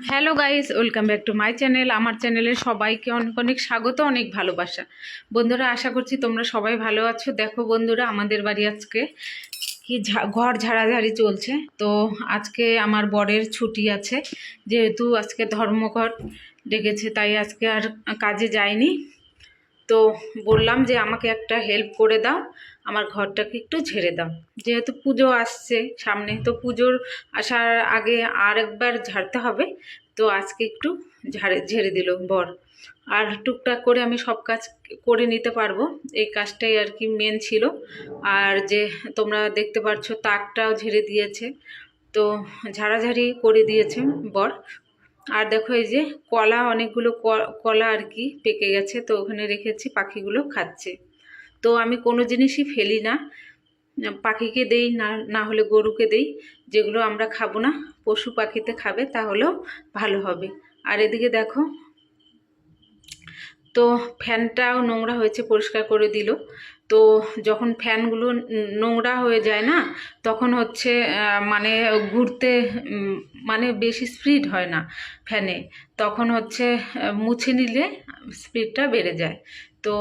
Hello guys, welcome back to my channel. আমার চ্যানেলে সবাইকে অনেক অনেক স্বাগত, অনেক ভালোবাসা। বন্ধুরা, আশা করছি তোমরা সবাই ভালো আছো। দেখো বন্ধুরা, আমাদের বাড়ি আজকে কি ঘর ঝাড়াঝাড়ি চলছে। তো আজকে আমার বরের ছুটি আছে, যেহেতু আজকে ধর্মঘট ডেকেছে, তাই আজকে আর কাজে যায়নি। তো বললাম যে আমাকে একটা হেল্প করে দাও, আমার ঘরটাকে একটু ঝেড়ে দাও। যেহেতু পুজো আসছে সামনে, তো পুজোর আসার আগে আর একবার ঝাড়তে হবে। তো আজকে একটু ঝেড়ে দিল বর। আর টুকটাক করে আমি সব কাজ করে নিতে পারবো, এই কাজটাই আর কি মেন ছিল। আর যে তোমরা দেখতে পাচ্ছ, তাকটাও ঝেড়ে দিয়েছে। তো ঝাড়াঝাড়ি করে দিয়েছে বর। আর দেখো, এই যে কলা, অনেকগুলো কলা আর কি পেকে গেছে, তো ওখানে রেখেছি, পাখিগুলো খাচ্ছে। তো আমি কোনো জিনিসই ফেলি না, পাখিকে দেই না, না হলে গরুকে দেই। যেগুলো আমরা খাবো না, পশু পাখিতে খাবে, তাহলেও ভালো হবে। আর এদিকে দেখো, তো ফ্যানটাও নোংরা হয়েছে, পরিষ্কার করে দিল। তো যখন ফ্যানগুলো নোংরা হয়ে যায় না, তখন হচ্ছে মানে ঘুরতে মানে বেশি স্পিড হয় না ফ্যানে, তখন হচ্ছে মুছে নিলে স্পিডটা বেড়ে যায়। তো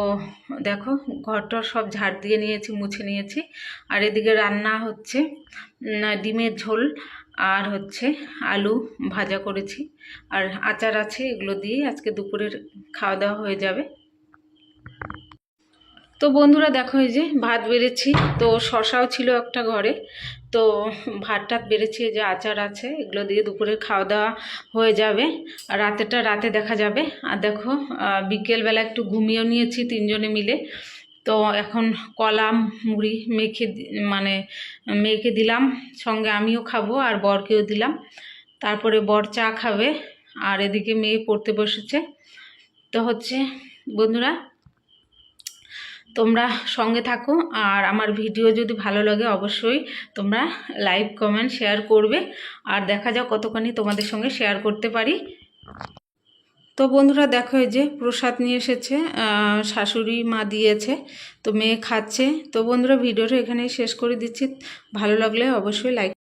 দেখো, ঘরটা সব ঝাড় দিয়ে নিয়েছি, মুছে নিয়েছি। আর এদিকে রান্না হচ্ছে ডিমের ঝোল, আর হচ্ছে আলু ভাজা করেছি, আর আচার আছে। এগুলো দিয়ে আজকে দুপুরের খাওয়া দাওয়া হয়ে যাবে। তো বন্ধুরা দেখো, এই যে ভাত বেড়েছি, তো শশাও ছিল একটা ঘরে, তো ভাত টাত বেড়েছি, এই যে আচার আছে, এগুলো দিয়ে দুপুরের খাওয়া দাওয়া হয়ে যাবে। আর রাতেরটা রাতে দেখা যাবে। আর দেখো, বিকেলবেলা একটু ঘুমিয়েও নিয়েছি তিনজনে মিলে। তো এখন কলা মুড়ি মানে মেয়েকে দিলাম, সঙ্গে আমিও খাবো, আর বরকেও দিলাম। তারপরে বর চা খাবে, আর এদিকে মেয়ে পড়তে বসেছে। তো হচ্ছে বন্ধুরা, তোমরা সঙ্গে থাকো, আর আমার ভিডিও যদি ভালো লাগে অবশ্যই তোমরা লাইক কমেন্ট শেয়ার করবে। আর দেখা যাক কতখানি তোমাদের সঙ্গে শেয়ার করতে পারি। তো বন্ধুরা দেখো, এই যে প্রসাদ নিয়ে এসেছে, শাশুড়ি মা দিয়েছে, তো মেয়ে খাচ্ছে। তো বন্ধুরা, ভিডিওটা এখানেই শেষ করে দিচ্ছি। ভালো লাগলে অবশ্যই লাইক